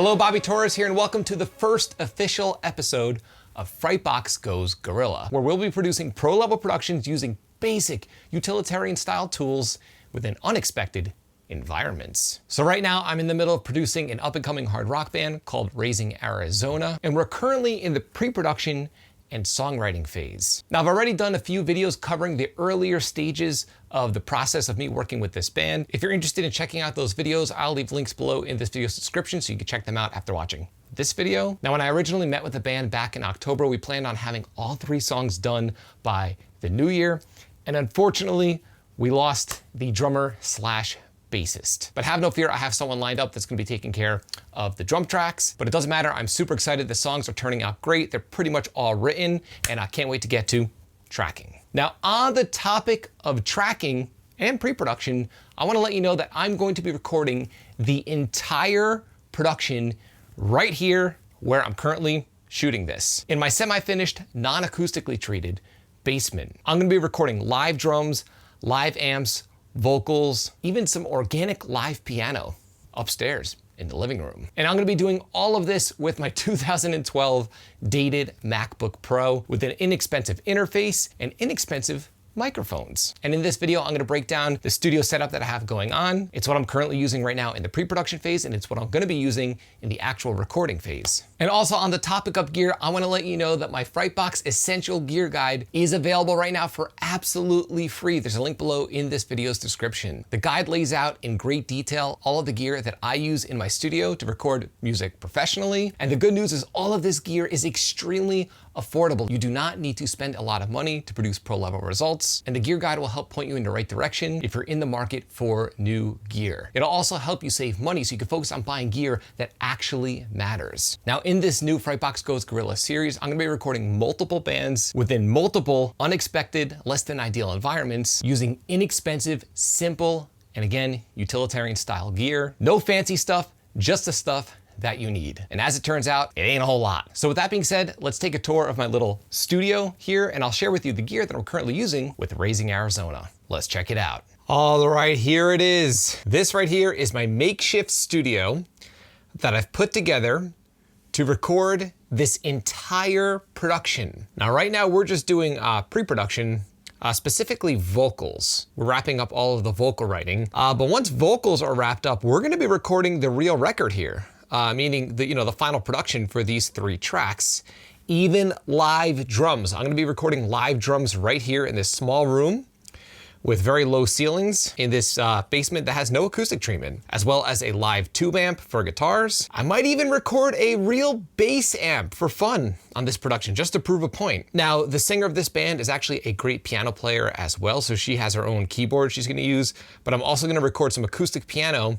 Hello, Bobby Torres here, and welcome to the first official episode of Frightbox Goes Guerrilla, where we'll be producing pro-level productions using basic utilitarian-style tools within unexpected environments. So right now, I'm in the middle of producing an up-and-coming hard rock band called Raising Arizona, and we're currently in the pre-production and songwriting phase. Now, I've already done a few videos covering the earlier stages of the process of me working with this band. If you're interested in checking out those videos, I'll leave links below in this video's description so you can check them out after watching this video. Now, when I originally met with the band back in October, we planned on having all 3 songs done by the new year, and unfortunately, we lost the drummer slash bassist. But have no fear, I have someone lined up that's gonna be taking care of the drum tracks, but it doesn't matter, I'm super excited. The songs are turning out great. They're pretty much all written, and I can't wait to get to tracking. Now, on the topic of tracking and pre-production, I wanna let you know that I'm going to be recording the entire production right here where I'm currently shooting this, in my semi-finished, non-acoustically treated basement. I'm gonna be recording live drums, live amps, vocals, even some organic live piano upstairs in the living room. And I'm gonna be doing all of this with my 2012 dated MacBook Pro with an inexpensive interface and inexpensive microphones. And in this video, I'm gonna break down the studio setup that I have going on. It's what I'm currently using right now in the pre-production phase, and it's what I'm gonna be using in the actual recording phase. And also on the topic of gear, I wanna let you know that my Frightbox Essential Gear Guide is available right now for absolutely free. There's a link below in this video's description. The guide lays out in great detail all of the gear that I use in my studio to record music professionally. And the good news is all of this gear is extremely affordable. You do not need to spend a lot of money to produce pro-level results, and the gear guide will help point you in the right direction if you're in the market for new gear. It'll also help you save money so you can focus on buying gear that actually matters. Now, in this new Frightbox Goes Guerrilla series, I'm gonna be recording multiple bands within multiple unexpected, less than ideal environments using inexpensive, simple, and again, utilitarian style gear. No fancy stuff, just the stuff that you need. And as it turns out, it ain't a whole lot. So with that being said, let's take a tour of my little studio here, and I'll share with you the gear that I'm currently using with Raising Arizona. Let's check it out. All right, here it is. This right here is my makeshift studio that I've put together to record this entire production. Now, right now we're just doing pre-production, specifically vocals. We're wrapping up all of the vocal writing. But once vocals are wrapped up, we're gonna be recording the real record here. Meaning the final production for these 3 tracks, even live drums. I'm gonna be recording live drums right here in this small room with very low ceilings in this basement that has no acoustic treatment, as well as a live tube amp for guitars. I might even record a real bass amp for fun on this production, just to prove a point. Now, the singer of this band is actually a great piano player as well, so she has her own keyboard she's gonna use, but I'm also gonna record some acoustic piano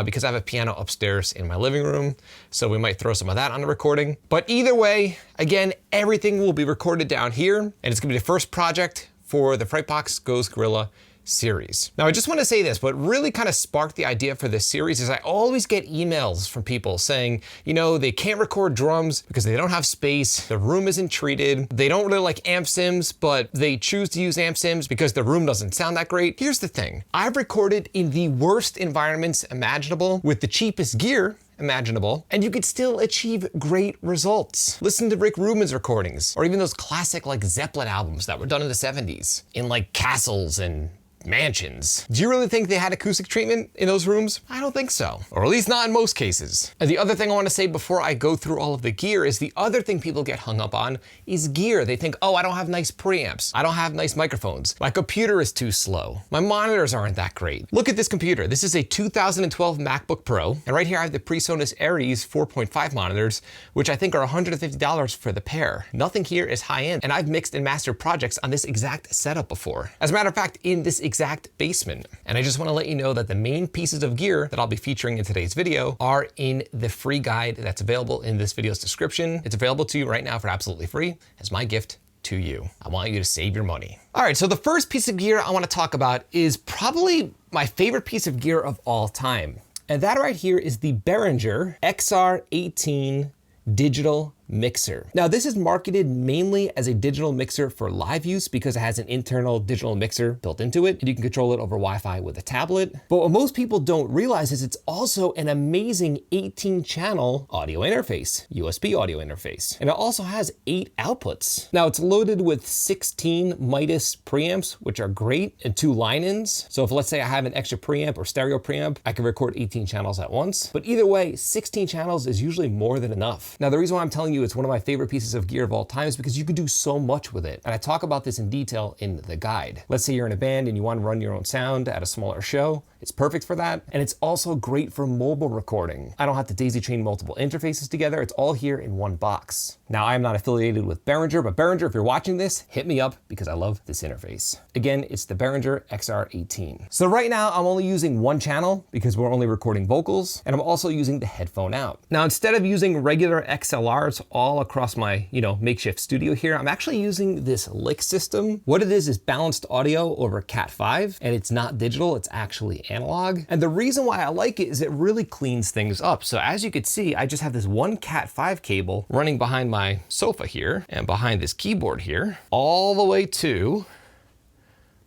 because I have a piano upstairs in my living room, so we might throw some of that on the recording. But either way, again, everything will be recorded down here, and it's gonna be the first project for the Frightbox Goes Guerrilla series. Now, I just want to say this, what really kind of sparked the idea for this series is I always get emails from people saying, they can't record drums because they don't have space, the room isn't treated, they don't really like amp sims, but they choose to use amp sims because the room doesn't sound that great. Here's the thing, I've recorded in the worst environments imaginable with the cheapest gear imaginable, and you could still achieve great results. Listen to Rick Rubin's recordings, or even those classic Zeppelin albums that were done in the 70s, in castles and mansions. Do you really think they had acoustic treatment in those rooms? I don't think so, or at least not in most cases. And the other thing I want to say before I go through all of the gear is the other thing people get hung up on is gear. They think, oh, I don't have nice preamps, I don't have nice microphones, my computer is too slow, my monitors aren't that great. Look at this computer. This is a 2012 MacBook Pro, and right here I have the PreSonus Aries 4.5 monitors, which I think are $150 for the pair. Nothing here is high-end, and I've mixed and mastered projects on this exact setup before. As a matter of fact, in this exact basement. And I just want to let you know that the main pieces of gear that I'll be featuring in today's video are in the free guide that's available in this video's description. It's available to you right now for absolutely free as my gift to you. I want you to save your money. All right, so the first piece of gear I want to talk about is probably my favorite piece of gear of all time. And that right here is the Behringer XR18 digital mixer. Now, this is marketed mainly as a digital mixer for live use because it has an internal digital mixer built into it, and you can control it over Wi-Fi with a tablet. But what most people don't realize is it's also an amazing 18-channel audio interface, USB audio interface. And it also has 8 outputs. Now, it's loaded with 16 Midas preamps, which are great, and 2 line-ins. So if, let's say, I have an extra preamp or stereo preamp, I can record 18 channels at once. But either way, 16 channels is usually more than enough. Now, the reason why I'm telling you it's one of my favorite pieces of gear of all time is because you can do so much with it. And I talk about this in detail in the guide. Let's say you're in a band and you want to run your own sound at a smaller show. It's perfect for that. And it's also great for mobile recording. I don't have to daisy chain multiple interfaces together. It's all here in one box. Now, I am not affiliated with Behringer, but Behringer, if you're watching this, hit me up because I love this interface. Again, it's the Behringer XR18. So right now I'm only using 1 channel because we're only recording vocals, and I'm also using the headphone out. Now, instead of using regular XLRs all across my, makeshift studio here, I'm actually using this lick system. What it is balanced audio over Cat5, and it's not digital, it's actually analog. And the reason why I like it is it really cleans things up. So as you can see, I just have this one Cat5 cable running behind my sofa here and behind this keyboard here, all the way to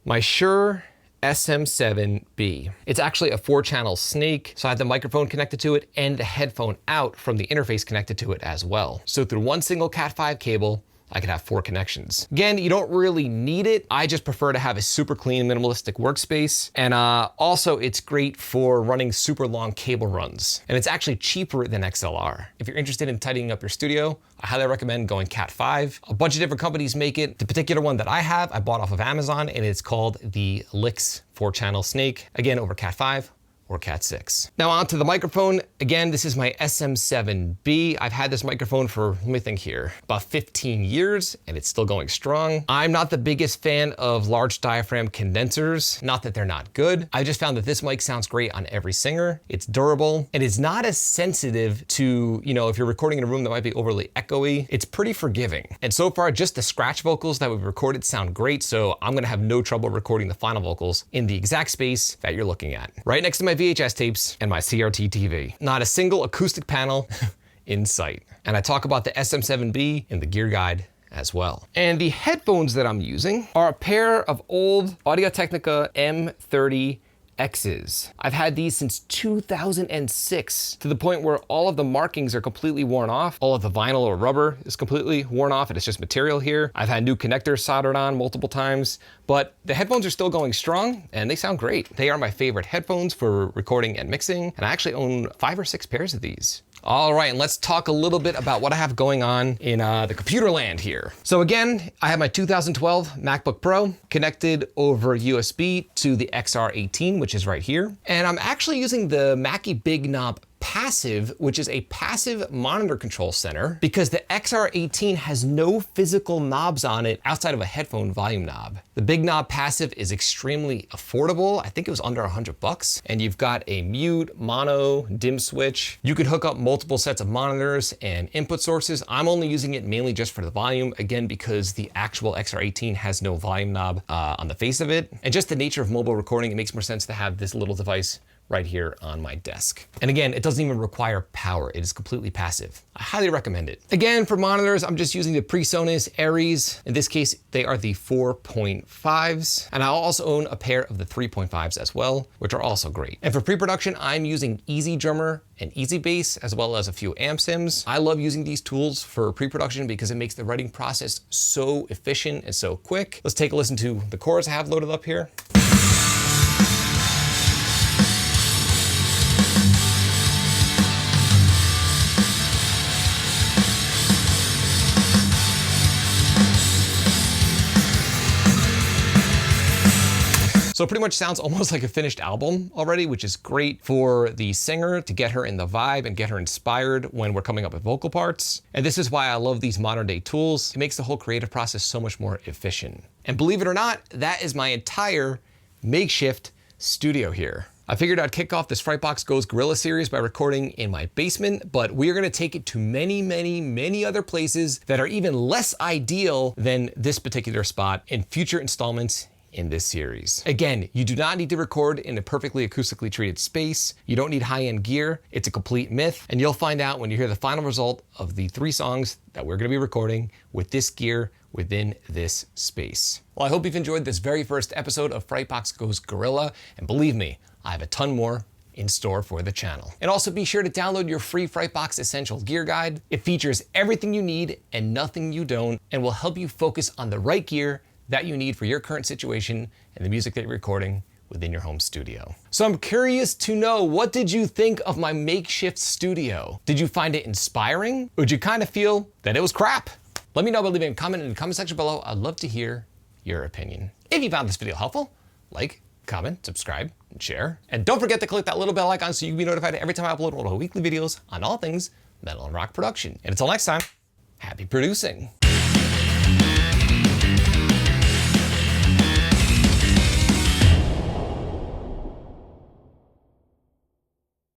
my Shure SM7B. It's actually a 4-channel snake, so I have the microphone connected to it and the headphone out from the interface connected to it as well. So through one single Cat5 cable, I could have 4 connections. Again, you don't really need it. I just prefer to have a super clean, minimalistic workspace. And also it's great for running super long cable runs. And it's actually cheaper than XLR. If you're interested in tidying up your studio, I highly recommend going Cat5. A bunch of different companies make it. The particular one that I have, I bought off of Amazon, and it's called the Lix 4-channel snake. Again, over Cat5 or Cat6. Now onto the microphone. Again, this is my SM7B. I've had this microphone for, let me think here, about 15 years, and it's still going strong. I'm not the biggest fan of large diaphragm condensers. Not that they're not good. I just found that this mic sounds great on every singer. It's durable, and it's not as sensitive to, if you're recording in a room that might be overly echoey. It's pretty forgiving. And so far, just the scratch vocals that we've recorded sound great, so I'm gonna have no trouble recording the final vocals in the exact space that you're looking at. Right next to my VHS tapes and my CRT TV. Not a single acoustic panel in sight. And I talk about the SM7B in the gear guide as well. And the headphones that I'm using are a pair of old Audio-Technica M30 X's. I've had these since 2006, to the point where all of the markings are completely worn off. All of the vinyl or rubber is completely worn off, and it's just material here. I've had new connectors soldered on multiple times, but the headphones are still going strong and they sound great. They are my favorite headphones for recording and mixing, and I actually own 5 or 6 pairs of these. All right, and let's talk a little bit about what I have going on in the computer land here. So again, I have my 2012 MacBook Pro connected over USB to the XR18, which is right here. And I'm actually using the Mackie Big Knob Passive, which is a passive monitor control center, because the XR18 has no physical knobs on it outside of a headphone volume knob. The Big Knob Passive is extremely affordable. I think it was under $100, and you've got a mute, mono, dim switch. You could hook up multiple sets of monitors and input sources. I'm only using it mainly just for the volume, again, because the actual XR18 has no volume knob on the face of it. And just the nature of mobile recording, it makes more sense to have this little device right here on my desk. And again, it doesn't even require power. It is completely passive. I highly recommend it. Again, for monitors, I'm just using the PreSonus Aries. In this case, they are the 4.5s. And I also own a pair of the 3.5s as well, which are also great. And for pre-production, I'm using Easy Drummer and Easy Bass, as well as a few amp sims. I love using these tools for pre-production because it makes the writing process so efficient and so quick. Let's take a listen to the chorus I have loaded up here. So it pretty much sounds almost like a finished album already, which is great for the singer to get her in the vibe and get her inspired when we're coming up with vocal parts. And this is why I love these modern day tools. It makes the whole creative process so much more efficient. And believe it or not, that is my entire makeshift studio here. I figured I'd kick off this Frightbox Goes Gorilla series by recording in my basement, but we are gonna take it to many, many, many other places that are even less ideal than this particular spot in future installments in this series. Again, you do not need to record in a perfectly acoustically treated space. You don't need high-end gear. It's a complete myth. And you'll find out when you hear the final result of the 3 songs that we're gonna be recording with this gear within this space. Well, I hope you've enjoyed this very first episode of Frightbox Goes Gorilla. And believe me, I have a ton more in store for the channel. And also be sure to download your free Frightbox Essential Gear Guide. It features everything you need and nothing you don't, and will help you focus on the right gear that you need for your current situation and the music that you're recording within your home studio. So I'm curious to know, what did you think of my makeshift studio? Did you find it inspiring? Or did you kind of feel that it was crap? Let me know by leaving a comment in the comment section below. I'd love to hear your opinion. If you found this video helpful, like, comment, subscribe, and share. And don't forget to click that little bell icon so you can be notified every time I upload one of my weekly videos on all things metal and rock production. And until next time, happy producing.